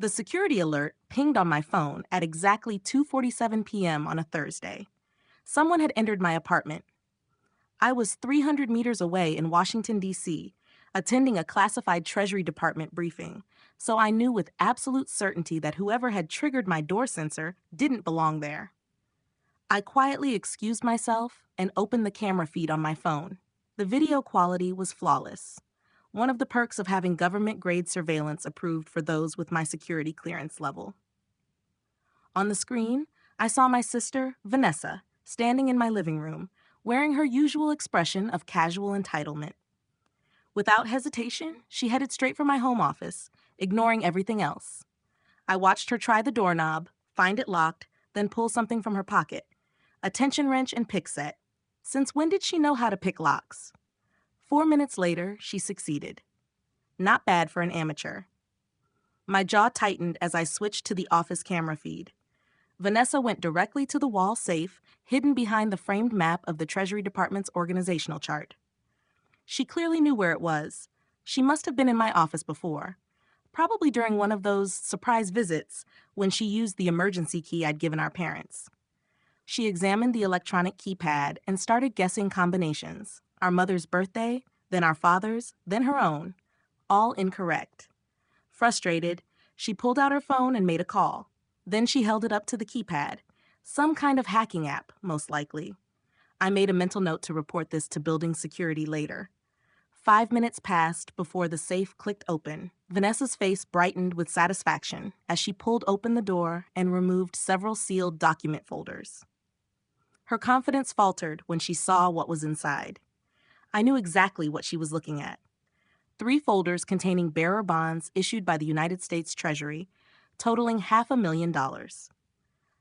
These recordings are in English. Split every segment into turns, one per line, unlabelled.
The security alert pinged on my phone at exactly 2:47 p.m. on a Thursday. Someone had entered my apartment. I was 300 meters away in Washington, D.C., attending a classified Treasury Department briefing, so I knew with absolute certainty that whoever had triggered my door sensor didn't belong there. I quietly excused myself and opened the camera feed on my phone. The video quality was flawless, one of the perks of having government-grade surveillance approved for those with my security clearance level. On the screen, I saw my sister, Vanessa, standing in my living room, wearing her usual expression of casual entitlement. Without hesitation, she headed straight for my home office, ignoring everything else. I watched her try the doorknob, find it locked, then pull something from her pocket. A tension wrench and pick set. Since when did she know how to pick locks? 4 minutes later, she succeeded. Not bad for an amateur. My jaw tightened as I switched to the office camera feed. Vanessa went directly to the wall safe, hidden behind the framed map of the Treasury Department's organizational chart. She clearly knew where it was. She must have been in my office before, probably during one of those surprise visits when she used the emergency key I'd given our parents. She examined the electronic keypad and started guessing combinations. Our mother's birthday, then our father's, then her own. All incorrect. Frustrated, she pulled out her phone and made a call. Then she held it up to the keypad. Some kind of hacking app, most likely. I made a mental note to report this to building security later. 5 minutes passed before the safe clicked open. Vanessa's face brightened with satisfaction as she pulled open the door and removed several sealed document folders. Her confidence faltered when she saw what was inside. I knew exactly what she was looking at. 3 folders containing bearer bonds issued by the United States Treasury, totaling $500,000.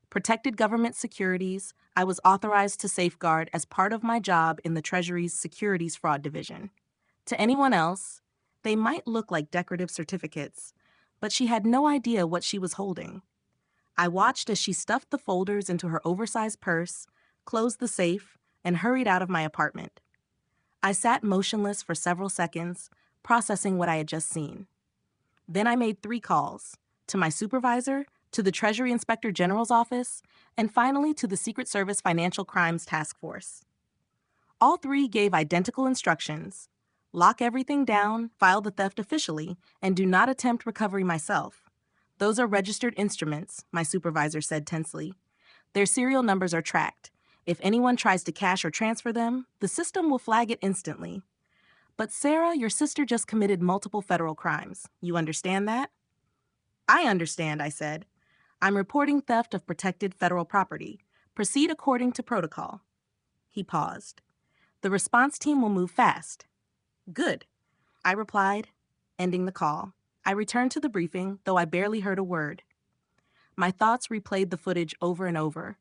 Protected government securities I was authorized to safeguard as part of my job in the Treasury's Securities Fraud Division. To anyone else, they might look like decorative certificates, but she had no idea what she was holding. I watched as she stuffed the folders into her oversized purse, closed the safe, and hurried out of my apartment. I sat motionless for several seconds, processing what I had just seen. Then I made 3 calls, to my supervisor, to the Treasury Inspector General's office, and finally to the Secret Service Financial Crimes Task Force. All 3 gave identical instructions: lock everything down, file the theft officially, and do not attempt recovery myself. Those are registered instruments, my supervisor said tensely. Their serial numbers are tracked. If anyone tries to cash or transfer them, the system will flag it instantly. But Sarah, your sister just committed multiple federal crimes. You understand that? I understand, I said. I'm reporting theft of protected federal property. Proceed according to protocol. He paused. The response team will move fast. Good, I replied, ending the call. I returned to the briefing, though I barely heard a word. My thoughts replayed the footage over and over.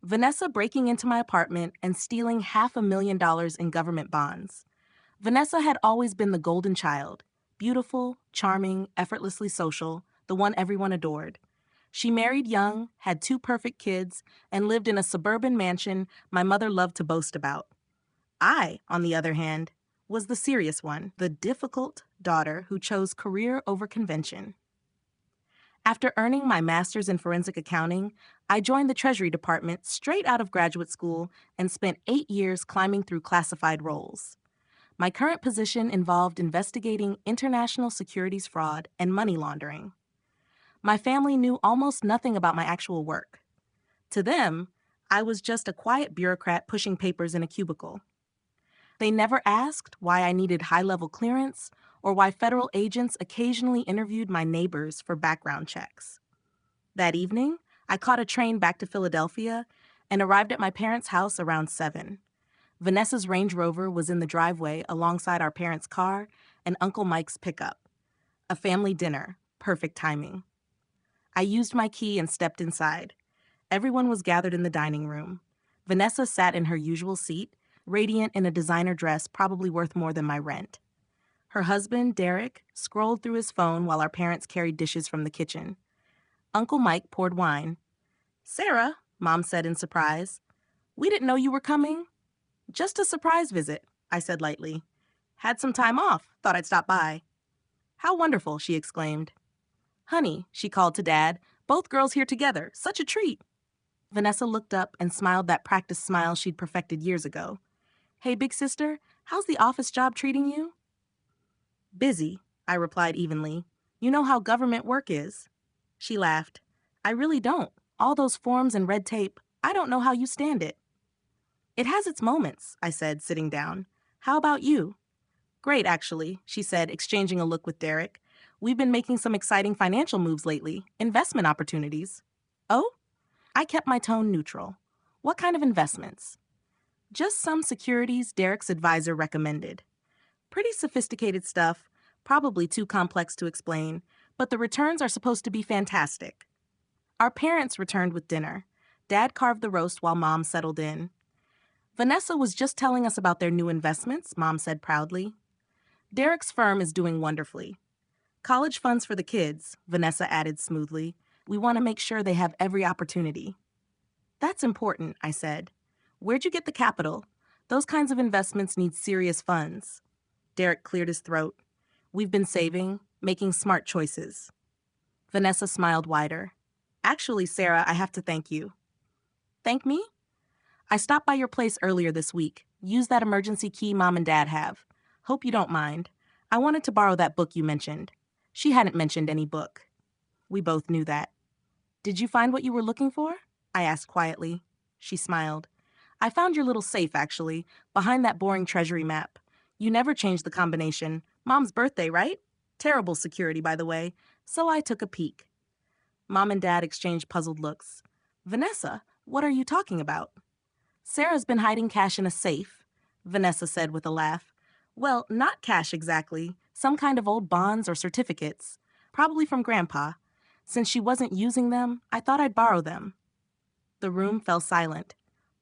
Vanessa breaking into my apartment and stealing $500,000 in government bonds. Vanessa had always been the golden child, beautiful, charming, effortlessly social, the one everyone adored. She married young, had 2 perfect kids, and lived in a suburban mansion my mother loved to boast about. I, on the other hand, was the serious one, the difficult daughter who chose career over convention. After earning my master's in forensic accounting, I joined the Treasury Department straight out of graduate school and spent 8 years climbing through classified roles. My current position involved investigating international securities fraud and money laundering. My family knew almost nothing about my actual work. To them, I was just a quiet bureaucrat pushing papers in a cubicle. They never asked why I needed high-level clearance or why federal agents occasionally interviewed my neighbors for background checks. That evening, I caught a train back to Philadelphia and arrived at my parents' house around 7. Vanessa's Range Rover was in the driveway alongside our parents' car and Uncle Mike's pickup. A family dinner, perfect timing. I used my key and stepped inside. Everyone was gathered in the dining room. Vanessa sat in her usual seat, radiant in a designer dress probably worth more than my rent. Her husband, Derek, scrolled through his phone while our parents carried dishes from the kitchen. Uncle Mike poured wine. "Sarah," Mom said in surprise, "we didn't know you were coming." "Just a surprise visit," I said lightly. "Had some time off, thought I'd stop by." "How wonderful," she exclaimed. Honey, she called to Dad, both girls here together. Such a treat. Vanessa looked up and smiled that practiced smile she'd perfected years ago. Hey, big sister, how's the office job treating you? Busy, I replied evenly. You know how government work is. She laughed. I really don't. All those forms and red tape, I don't know how you stand it. It has its moments, I said, sitting down. How about you? Great, actually, she said, exchanging a look with Derek. We've been making some exciting financial moves lately, investment opportunities. Oh? I kept my tone neutral. What kind of investments? Just some securities Derek's advisor recommended. Pretty sophisticated stuff, probably too complex to explain, but the returns are supposed to be fantastic. Our parents returned with dinner. Dad carved the roast while Mom settled in. Vanessa was just telling us about their new investments, Mom said proudly. Derek's firm is doing wonderfully. College funds for the kids, Vanessa added smoothly. We want to make sure they have every opportunity. That's important, I said. Where'd you get the capital? Those kinds of investments need serious funds. Derek cleared his throat. We've been saving, making smart choices. Vanessa smiled wider. Actually, Sarah, I have to thank you. Thank me? I stopped by your place earlier this week. Used that emergency key Mom and Dad have. Hope you don't mind. I wanted to borrow that book you mentioned. She hadn't mentioned any book. We both knew that. Did you find what you were looking for? I asked quietly. She smiled. I found your little safe, actually, behind that boring treasury map. You never changed the combination. Mom's birthday, right? Terrible security, by the way. So I took a peek. Mom and Dad exchanged puzzled looks. Vanessa, what are you talking about? Sarah's been hiding cash in a safe, Vanessa said with a laugh. Well, not cash exactly. Some kind of old bonds or certificates. Probably from Grandpa. Since she wasn't using them, I thought I'd borrow them. The room fell silent.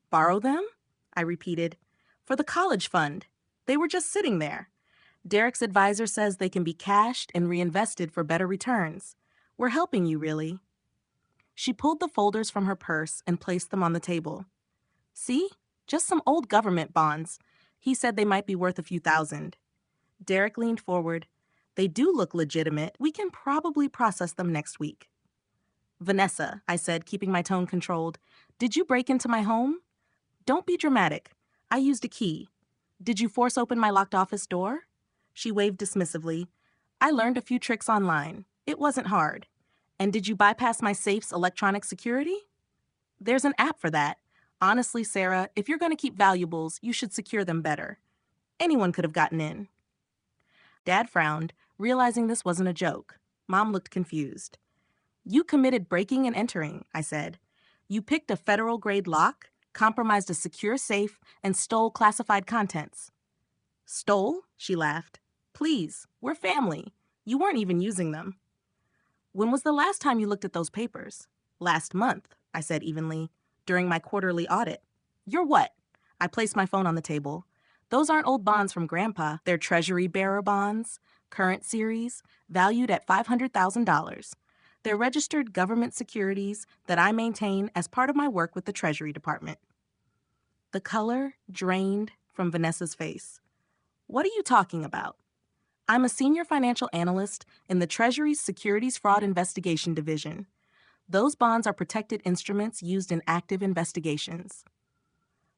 Borrow them? I repeated. For the college fund. They were just sitting there. Derek's advisor says they can be cashed and reinvested for better returns. We're helping you, really. She pulled the folders from her purse and placed them on the table. See? Just some old government bonds. He said they might be worth a few thousand. Derek leaned forward. They do look legitimate. We can probably process them next week. Vanessa, I said, keeping my tone controlled, did you break into my home? Don't be dramatic. I used a key. Did you force open my locked office door? She waved dismissively. I learned a few tricks online. It wasn't hard. And did you bypass my safe's electronic security? There's an app for that. Honestly, Sarah, if you're going to keep valuables, you should secure them better. Anyone could have gotten in. Dad frowned, realizing this wasn't a joke. Mom looked confused. You committed breaking and entering, I said. You picked a federal-grade lock, compromised a secure safe, and stole classified contents. Stole? She laughed. Please, we're family. You weren't even using them. When was the last time you looked at those papers? Last month, I said evenly, during my quarterly audit. You're what? I placed my phone on the table. Those aren't old bonds from Grandpa. They're Treasury bearer bonds, current series, valued at $500,000. They're registered government securities that I maintain as part of my work with the Treasury Department. The color drained from Vanessa's face. What are you talking about? I'm a senior financial analyst in the Treasury's Securities Fraud Investigation Division. Those bonds are protected instruments used in active investigations.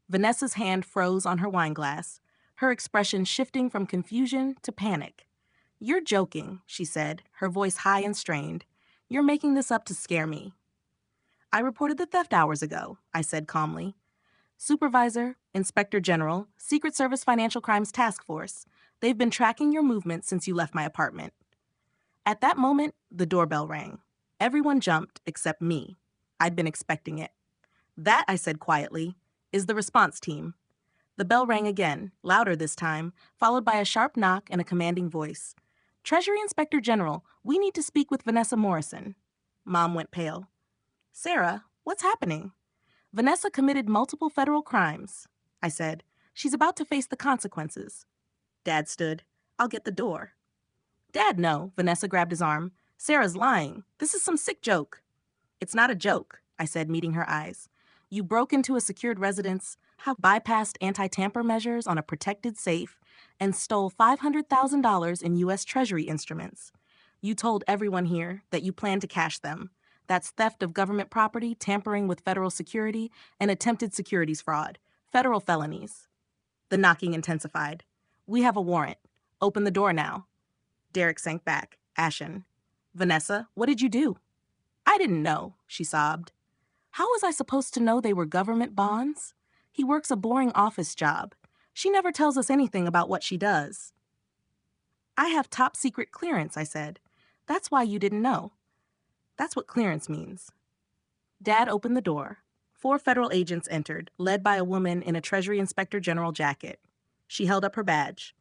Vanessa's hand froze on her wine glass, her expression shifting from confusion to panic. You're joking, she said, her voice high and strained. You're making this up to scare me. I reported the theft hours ago, I said calmly. Supervisor, Inspector General, Secret Service Financial Crimes Task Force. They've been tracking your movements since you left my apartment. At that moment, the doorbell rang. Everyone jumped except me. I'd been expecting it. That, I said quietly, is the response team. The bell rang again, louder this time, followed by a sharp knock and a commanding voice. Treasury Inspector General, we need to speak with Vanessa Morrison. Mom went pale. Sarah, what's happening? Vanessa committed multiple federal crimes, I said. She's about to face the consequences. Dad stood. I'll get the door. Dad, no. Vanessa grabbed his arm. Sarah's lying. This is some sick joke. It's not a joke, I said, meeting her eyes. You broke into a secured residence, bypassed anti-tamper measures on a protected safe, and stole $500,000 in U.S. Treasury instruments. You told everyone here that you plan to cash them. That's theft of government property, tampering with federal security, and attempted securities fraud. Federal felonies. The knocking intensified. We have a warrant. Open the door now. Derek sank back, ashen. Vanessa, what did you do? I didn't know, she sobbed. How was I supposed to know they were government bonds? He works a boring office job. She never tells us anything about what she does. I have top secret clearance, I said. That's why you didn't know. That's what clearance means. Dad opened the door. 4 federal agents entered, led by a woman in a Treasury Inspector General jacket. She held up her badge.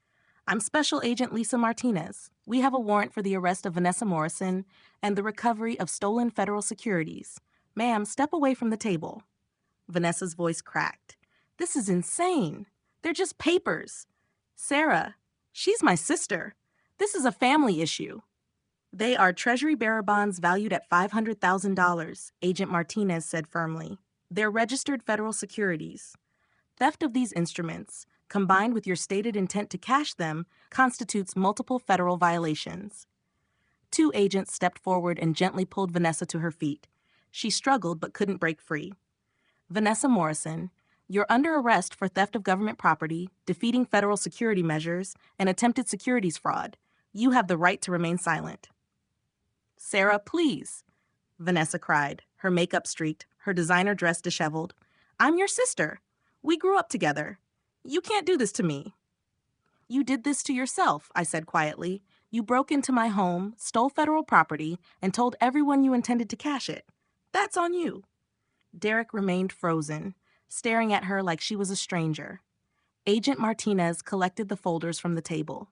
I'm Special Agent Lisa Martinez. We have a warrant for the arrest of Vanessa Morrison and the recovery of stolen federal securities. Ma'am, step away from the table. Vanessa's voice cracked. This is insane. They're just papers. Sarah, she's my sister. This is a family issue. They are Treasury bearer bonds valued at $500,000, Agent Martinez said firmly. They're registered federal securities. Theft of these instruments, combined with your stated intent to cash them, constitutes multiple federal violations. 2 agents stepped forward and gently pulled Vanessa to her feet. She struggled but couldn't break free. Vanessa Morrison, you're under arrest for theft of government property, defeating federal security measures, and attempted securities fraud. You have the right to remain silent. Sarah, please, Vanessa cried, her makeup streaked, her designer dress disheveled. I'm your sister. We grew up together. You can't do this to me. You did this to yourself, I said quietly. You broke into my home, stole federal property, and told everyone you intended to cash it. That's on you. Derek remained frozen, staring at her like she was a stranger. Agent Martinez collected the folders from the table.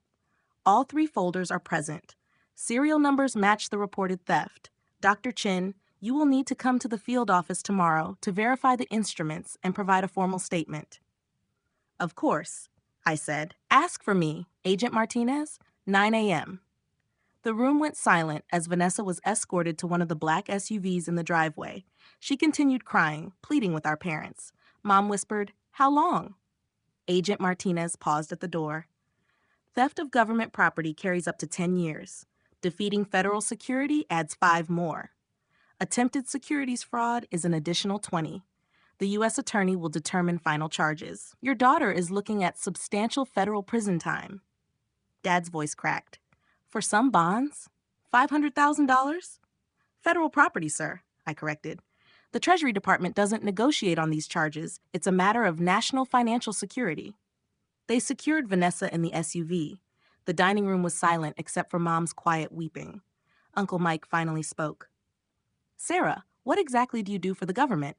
All 3 folders are present. Serial numbers match the reported theft. Dr. Chin, you will need to come to the field office tomorrow to verify the instruments and provide a formal statement. Of course, I said. Ask for me, Agent Martinez, 9 a.m. The room went silent as Vanessa was escorted to one of the black SUVs in the driveway. She continued crying, pleading with our parents. Mom whispered, How long? Agent Martinez paused at the door. Theft of government property carries up to 10 years. Defeating federal security adds 5 more. Attempted securities fraud is an additional 20. The U.S. Attorney will determine final charges. Your daughter is looking at substantial federal prison time. Dad's voice cracked. For some bonds? $500,000? Federal property, sir, I corrected. The Treasury Department doesn't negotiate on these charges. It's a matter of national financial security. They secured Vanessa in the SUV. The dining room was silent except for Mom's quiet weeping. Uncle Mike finally spoke. Sarah, what exactly do you do for the government?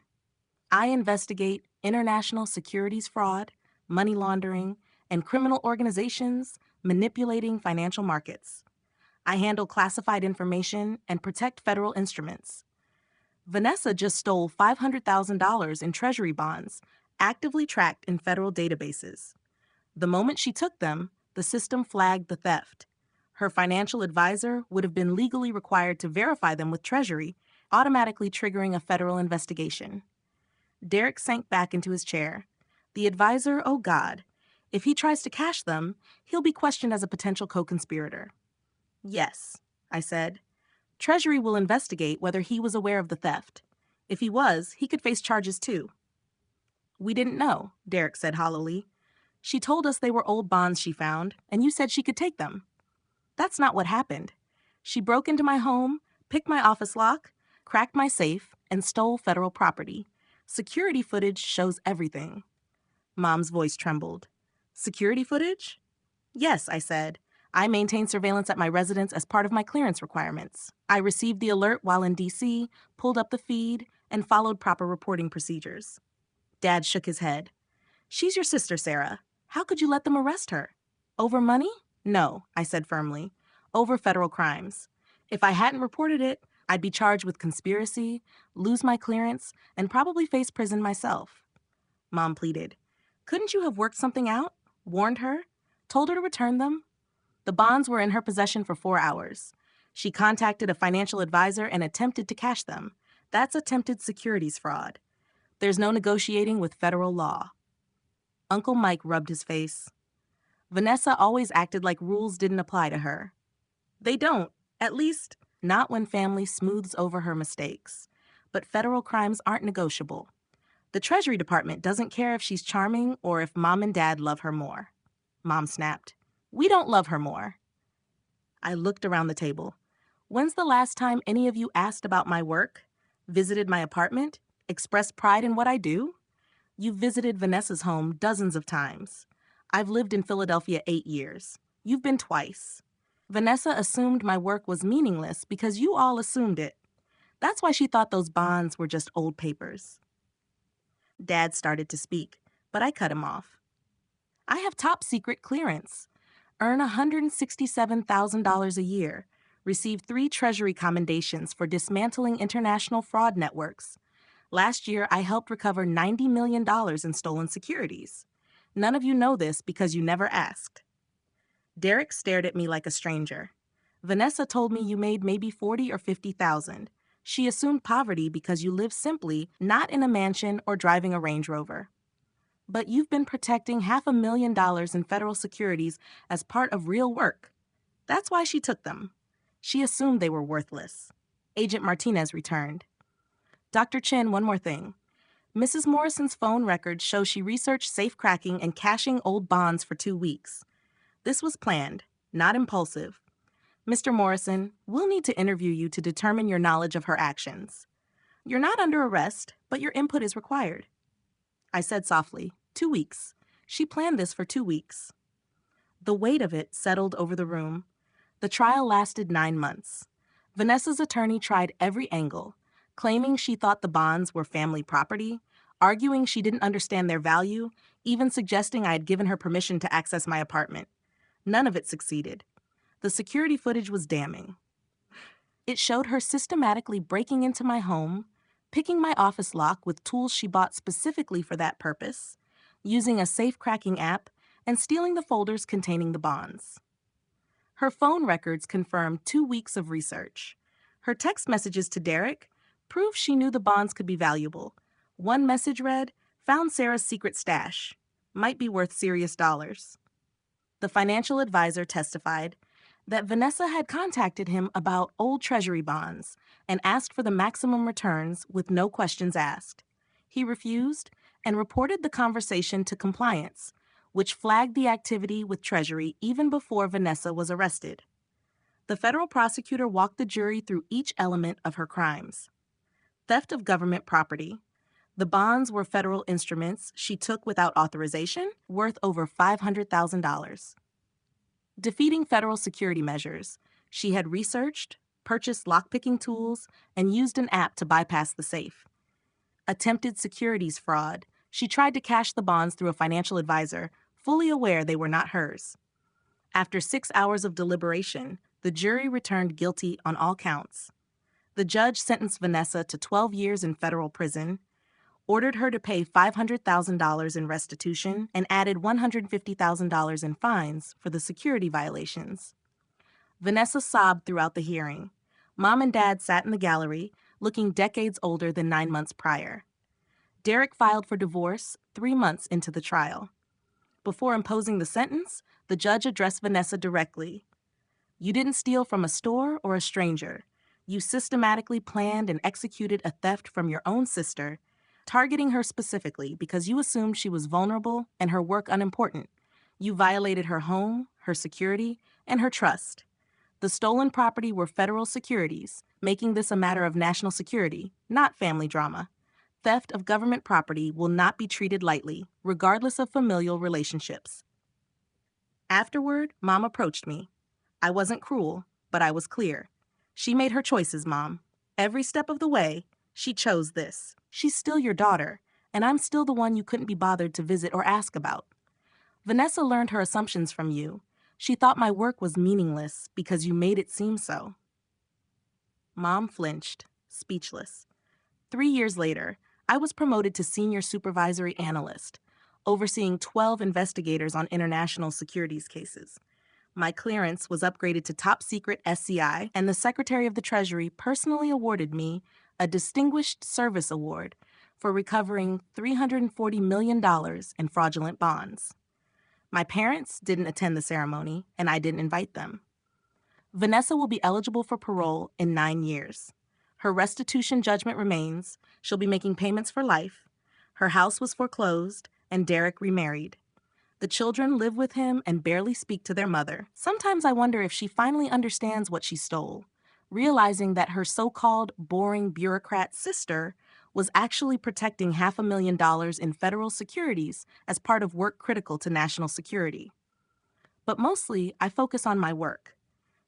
I investigate international securities fraud, money laundering, and criminal organizations manipulating financial markets. I handle classified information and protect federal instruments. Vanessa just stole $500,000 in Treasury bonds, actively tracked in federal databases. The moment she took them, the system flagged the theft. Her financial advisor would have been legally required to verify them with Treasury, automatically triggering a federal investigation. Derek sank back into his chair. The advisor, oh God. If he tries to cash them, he'll be questioned as a potential co-conspirator. Yes, I said. Treasury will investigate whether he was aware of the theft. If he was, he could face charges too. We didn't know, Derek said hollowly. She told us they were old bonds she found, and you said she could take them. That's not what happened. She broke into my home, picked my office lock, cracked my safe, and stole federal property. Security footage shows everything. Mom's voice trembled. Security footage? Yes, I said. I maintain surveillance at my residence as part of my clearance requirements. I received the alert while in D.C., pulled up the feed, and followed proper reporting procedures. Dad shook his head. She's your sister, Sarah. How could you let them arrest her? Over money? No, I said firmly. Over federal crimes. If I hadn't reported it, I'd be charged with conspiracy, lose my clearance, and probably face prison myself. Mom pleaded. Couldn't you have worked something out? Warned her? Told her to return them? The bonds were in her possession for 4 hours. She contacted a financial advisor and attempted to cash them. That's attempted securities fraud. There's no negotiating with federal law. Uncle Mike rubbed his face. Vanessa always acted like rules didn't apply to her. They don't, At least, not when family smooths over her mistakes. But federal crimes aren't negotiable. The Treasury Department doesn't care if she's charming or if mom and dad love her more. Mom snapped. We don't love her more. I looked around the table. When's the last time any of you asked about my work, visited my apartment, expressed pride in what I do? You've visited Vanessa's home dozens of times. I've lived in Philadelphia 8 years. You've been twice. Vanessa assumed my work was meaningless because you all assumed it. That's why she thought those bonds were just old papers. Dad started to speak, but I cut him off. I have top secret clearance. Earn $167,000 a year. Receive 3 Treasury commendations for dismantling international fraud networks. Last year, I helped recover $90 million in stolen securities. None of you know this because you never asked. Derek stared at me like a stranger. Vanessa told me you made maybe 40 or 50,000. She assumed poverty because you live simply, not in a mansion or driving a Range Rover. But you've been protecting $500,000 in federal securities as part of real work. That's why she took them. She assumed they were worthless. Agent Martinez returned. Dr. Chin, one more thing. Mrs. Morrison's phone records show she researched safe cracking and cashing old bonds for 2 weeks. This was planned, not impulsive. Mr. Morrison, we'll need to interview you to determine your knowledge of her actions. You're not under arrest, but your input is required. I said softly, 2 weeks. She planned this for 2 weeks. The weight of it settled over the room. The trial lasted 9 months. Vanessa's attorney tried every angle, claiming she thought the bonds were family property, arguing she didn't understand their value, even suggesting I had given her permission to access my apartment. None of it succeeded. The security footage was damning. It showed her systematically breaking into my home, picking my office lock with tools she bought specifically for that purpose, using a safe-cracking app, and stealing the folders containing the bonds. Her phone records confirmed 2 weeks of research. Her text messages to Derek proved she knew the bonds could be valuable. One message read, "Found Sarah's secret stash. Might be worth serious dollars." The financial advisor testified that Vanessa had contacted him about old Treasury bonds and asked for the maximum returns with no questions asked. He refused and reported the conversation to compliance, which flagged the activity with Treasury even before Vanessa was arrested. The federal prosecutor walked the jury through each element of her crimes. Theft of government property. The bonds were federal instruments she took without authorization, worth over $500,000. Defeating federal security measures. She had researched, purchased lockpicking tools, and used an app to bypass the safe. Attempted securities fraud. She tried to cash the bonds through a financial advisor, fully aware they were not hers. After 6 hours of deliberation, the jury returned guilty on all counts. The judge sentenced Vanessa to 12 years in federal prison, ordered her to pay $500,000 in restitution, and added $150,000 in fines for the security violations. Vanessa sobbed throughout the hearing. Mom and Dad sat in the gallery, looking decades older than 9 months prior. Derek filed for divorce 3 months into the trial. Before imposing the sentence, the judge addressed Vanessa directly. You didn't steal from a store or a stranger. You systematically planned and executed a theft from your own sister, targeting her specifically because you assumed she was vulnerable and her work unimportant. You violated her home, her security, and her trust. The stolen property were federal securities, making this a matter of national security, not family drama. Theft of government property will not be treated lightly, regardless of familial relationships. Afterward, Mom approached me. I wasn't cruel, but I was clear. She made her choices, Mom. Every step of the way, she chose this. She's still your daughter, and I'm still the one you couldn't be bothered to visit or ask about. Vanessa learned her assumptions from you. She thought my work was meaningless because you made it seem so. Mom flinched, speechless. 3 years later, I was promoted to senior supervisory analyst, overseeing 12 investigators on international securities cases. My clearance was upgraded to top secret SCI, and the Secretary of the Treasury personally awarded me a Distinguished Service Award for recovering $340 million in fraudulent bonds. My parents didn't attend the ceremony, and I didn't invite them. Vanessa will be eligible for parole in 9 years. Her restitution judgment remains. She'll be making payments for life. Her house was foreclosed, and Derek remarried. The children live with him and barely speak to their mother. Sometimes I wonder if she finally understands what she stole, realizing that her so-called boring bureaucrat sister was actually protecting $500,000 in federal securities as part of work critical to national security. But mostly, I focus on my work.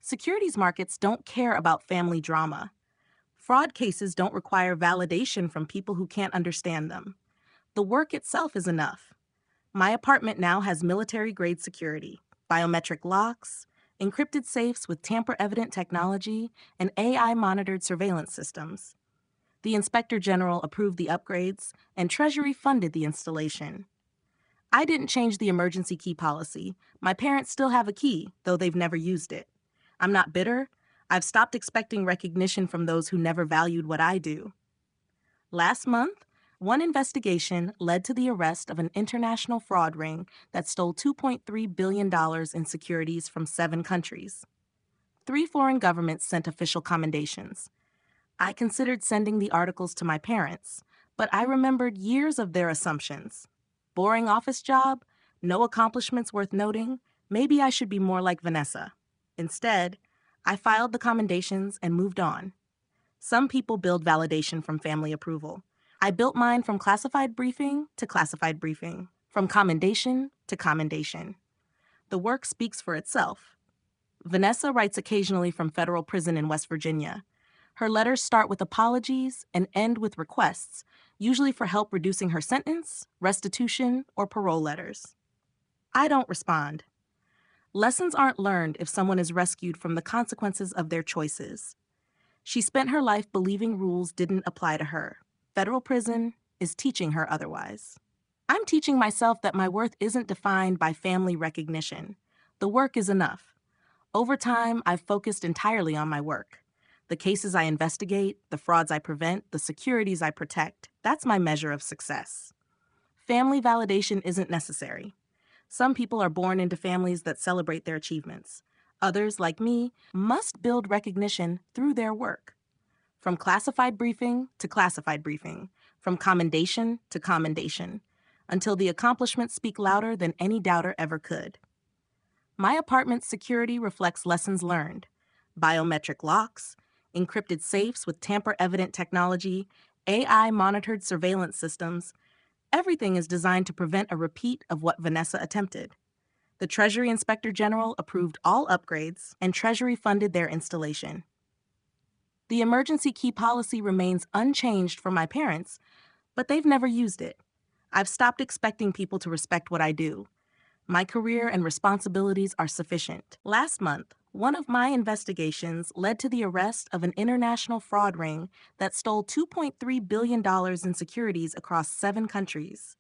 Securities markets don't care about family drama. Fraud cases don't require validation from people who can't understand them. The work itself is enough. My apartment now has military-grade security, biometric locks, encrypted safes with tamper-evident technology, and AI-monitored surveillance systems. The Inspector General approved the upgrades, and Treasury funded the installation. I didn't change the emergency key policy. My parents still have a key, though they've never used it. I'm not bitter. I've stopped expecting recognition from those who never valued what I do. Last month, one investigation led to the arrest of an international fraud ring that stole $2.3 billion in securities from 7 countries. 3 foreign governments sent official commendations. I considered sending the articles to my parents, but I remembered years of their assumptions. Boring office job, no accomplishments worth noting, maybe I should be more like Vanessa. Instead, I filed the commendations and moved on. Some people build validation from family approval. I built mine from classified briefing to classified briefing, from commendation to commendation. The work speaks for itself. Vanessa writes occasionally from federal prison in West Virginia. Her letters start with apologies and end with requests, usually for help reducing her sentence, restitution, or parole letters. I don't respond. Lessons aren't learned if someone is rescued from the consequences of their choices. She spent her life believing rules didn't apply to her. Federal prison is teaching her otherwise. I'm teaching myself that my worth isn't defined by family recognition. The work is enough. Over time, I've focused entirely on my work. The cases I investigate, the frauds I prevent, the securities I protect, that's my measure of success. Family validation isn't necessary. Some people are born into families that celebrate their achievements. Others, like me, must build recognition through their work. From classified briefing to classified briefing, from commendation to commendation, until the accomplishments speak louder than any doubter ever could. My apartment's security reflects lessons learned. Biometric locks, encrypted safes with tamper-evident technology, AI-monitored surveillance systems. Everything is designed to prevent a repeat of what Vanessa attempted. The Treasury Inspector General approved all upgrades, and Treasury funded their installation. The emergency key policy remains unchanged for my parents, but they've never used it. I've stopped expecting people to respect what I do. My career and responsibilities are sufficient. Last month, one of my investigations led to the arrest of an international fraud ring that stole $2.3 billion in securities across 7 countries.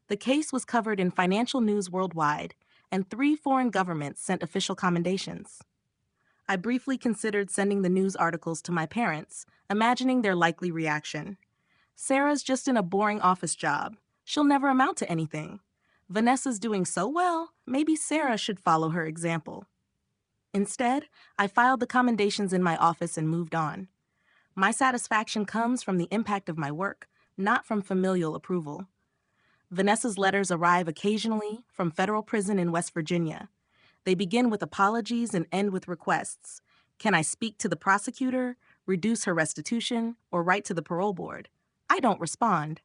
The case was covered in financial news worldwide, and 3 foreign governments sent official commendations. I briefly considered sending the news articles to my parents, imagining their likely reaction. Sarah's just in a boring office job. She'll never amount to anything. Vanessa's doing so well, maybe Sarah should follow her example. Instead, I filed the commendations in my office and moved on. My satisfaction comes from the impact of my work, not from familial approval. Vanessa's letters arrive occasionally from federal prison in West Virginia. They begin with apologies and end with requests. Can I speak to the prosecutor, reduce her restitution, or write to the parole board? I don't respond.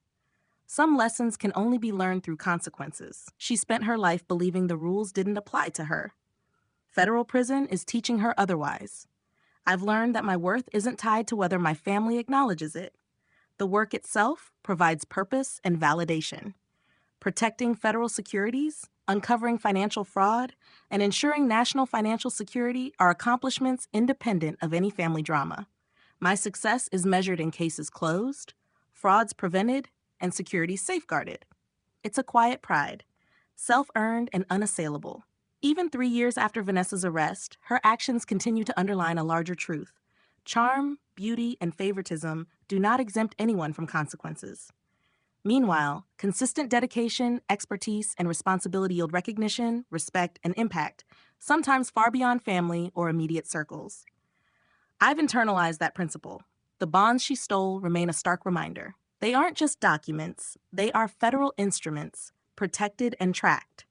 Some lessons can only be learned through consequences. She spent her life believing the rules didn't apply to her. Federal prison is teaching her otherwise. I've learned that my worth isn't tied to whether my family acknowledges it. The work itself provides purpose and validation. Protecting federal securities, uncovering financial fraud, and ensuring national financial security are accomplishments independent of any family drama. My success is measured in cases closed, frauds prevented, and securities safeguarded. It's a quiet pride, self-earned and unassailable. Even 3 years after Vanessa's arrest, her actions continue to underline a larger truth. Charm, beauty, and favoritism do not exempt anyone from consequences. Meanwhile, consistent dedication, expertise, and responsibility yield recognition, respect, and impact, sometimes far beyond family or immediate circles. I've internalized that principle. The bonds she stole remain a stark reminder. They aren't just documents, they are federal instruments, protected and tracked.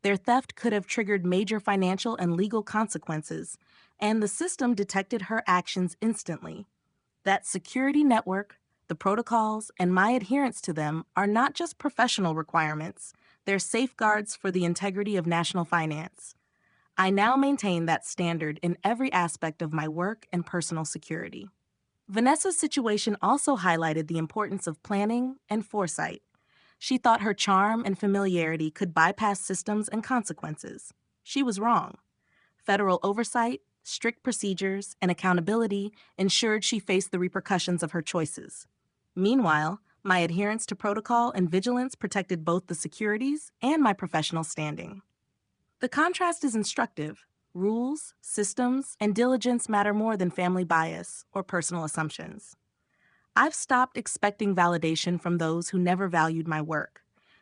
Their theft could have triggered major financial and legal consequences, and the system detected her actions instantly. That security network, the protocols, and my adherence to them are not just professional requirements, they're safeguards for the integrity of national finance. I now maintain that standard in every aspect of my work and personal security. Vanessa's situation also highlighted the importance of planning and foresight. She thought her charm and familiarity could bypass systems and consequences. She was wrong. Federal oversight, strict procedures, and accountability ensured she faced the repercussions of her choices. Meanwhile, my adherence to protocol and vigilance protected both the securities and my professional standing. The contrast is instructive. Rules, systems, and diligence matter more than family bias or personal assumptions. I've stopped expecting validation from those who never valued my work.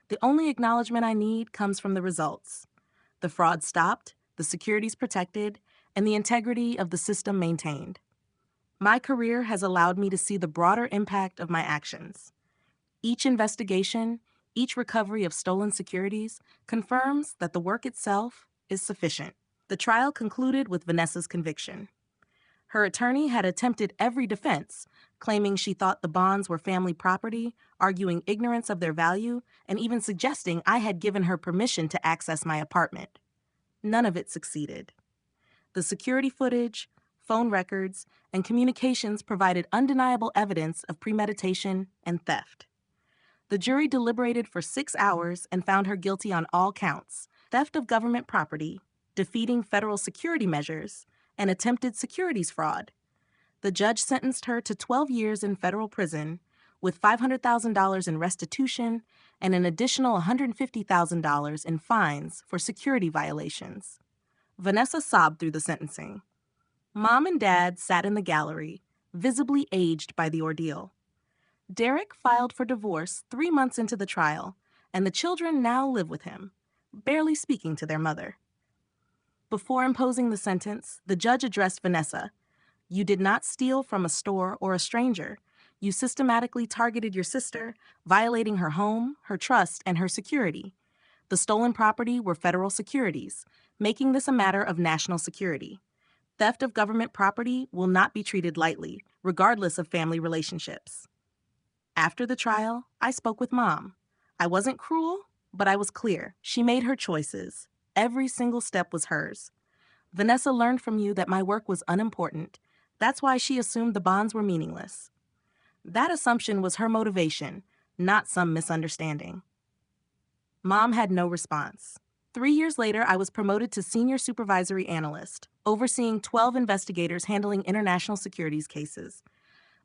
The only acknowledgement I need comes from the results. The fraud stopped, the securities protected, and the integrity of the system maintained. My career has allowed me to see the broader impact of my actions. Each investigation, each recovery of stolen securities confirms that the work itself is sufficient. The trial concluded with Vanessa's conviction. Her attorney had attempted every defense, claiming she thought the bonds were family property, arguing ignorance of their value, and even suggesting I had given her permission to access my apartment. None of it succeeded. The security footage, phone records, and communications provided undeniable evidence of premeditation and theft. The jury deliberated for 6 hours and found her guilty on all counts: theft of government property, defeating federal security measures, and attempted securities fraud. The judge sentenced her to 12 years in federal prison, with $500,000 in restitution and an additional $150,000 in fines for security violations. Vanessa sobbed through the sentencing. Mom and Dad sat in the gallery, visibly aged by the ordeal. Derek filed for divorce 3 months into the trial, and the children now live with him, barely speaking to their mother. Before imposing the sentence, the judge addressed Vanessa. You did not steal from a store or a stranger. You systematically targeted your sister, violating her home, her trust, and her security. The stolen property were federal securities, making this a matter of national security. Theft of government property will not be treated lightly, regardless of family relationships. After the trial, I spoke with Mom. I wasn't cruel, but I was clear. She made her choices. Every single step was hers. Vanessa learned from you that my work was unimportant. That's why she assumed the bonds were meaningless. That assumption was her motivation, not some misunderstanding. Mom had no response. 3 years later, I was promoted to senior supervisory analyst, overseeing 12 investigators handling international securities cases.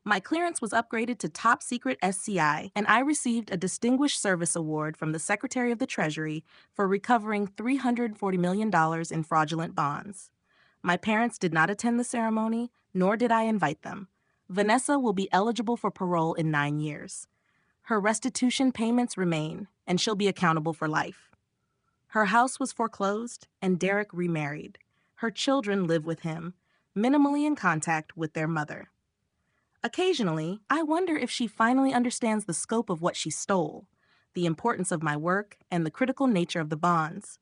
My clearance was upgraded to top secret SCI, and I received a Distinguished Service Award from the Secretary of the Treasury for recovering $340 million in fraudulent bonds. My parents did not attend the ceremony, nor did I invite them. Vanessa will be eligible for parole in 9 years. Her restitution payments remain, and she'll be accountable for life. Her house was foreclosed, and Derek remarried. Her children live with him, minimally in contact with their mother. Occasionally, I wonder if she finally understands the scope of what she stole, the importance of my work, and the critical nature of the bonds.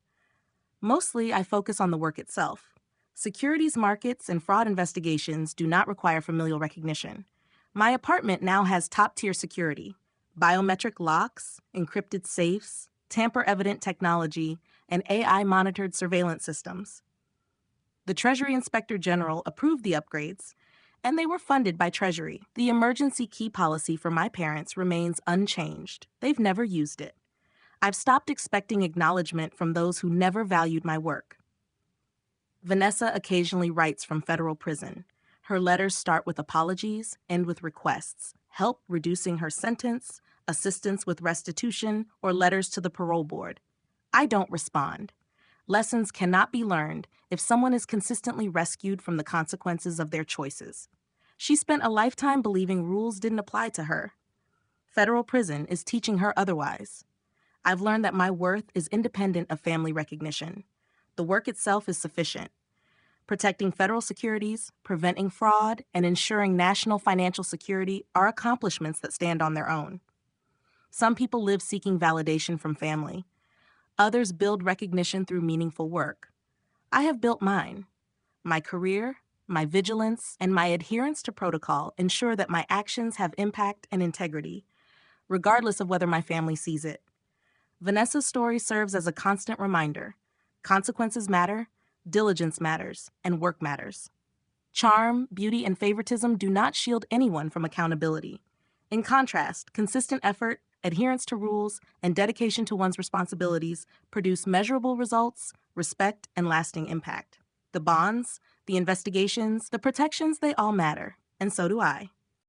Mostly, I focus on the work itself. Securities markets and fraud investigations do not require familial recognition. My apartment now has top-tier security: biometric locks, encrypted safes, tamper-evident technology, and AI-monitored surveillance systems. The Treasury Inspector General approved the upgrades, and they were funded by Treasury. The emergency key policy for my parents remains unchanged. They've never used it. I've stopped expecting acknowledgement from those who never valued my work. Vanessa occasionally writes from federal prison. Her letters start with apologies, end with requests: help reducing her sentence, assistance with restitution, or letters to the parole board. I don't respond. Lessons cannot be learned if someone is consistently rescued from the consequences of their choices. She spent a lifetime believing rules didn't apply to her. Federal prison is teaching her otherwise. I've learned that my worth is independent of family recognition. The work itself is sufficient. Protecting federal securities, preventing fraud, and ensuring national financial security are accomplishments that stand on their own. Some people live seeking validation from family. Others build recognition through meaningful work. I have built mine. My career, my vigilance, and my adherence to protocol ensure that my actions have impact and integrity, regardless of whether my family sees it. Vanessa's story serves as a constant reminder. Consequences matter, diligence matters, and work matters. Charm, beauty, and favoritism do not shield anyone from accountability. In contrast, consistent effort, adherence to rules, and dedication to one's responsibilities produce measurable results, respect, and lasting impact. The bonds, the investigations, the protections, they all matter, and so do I.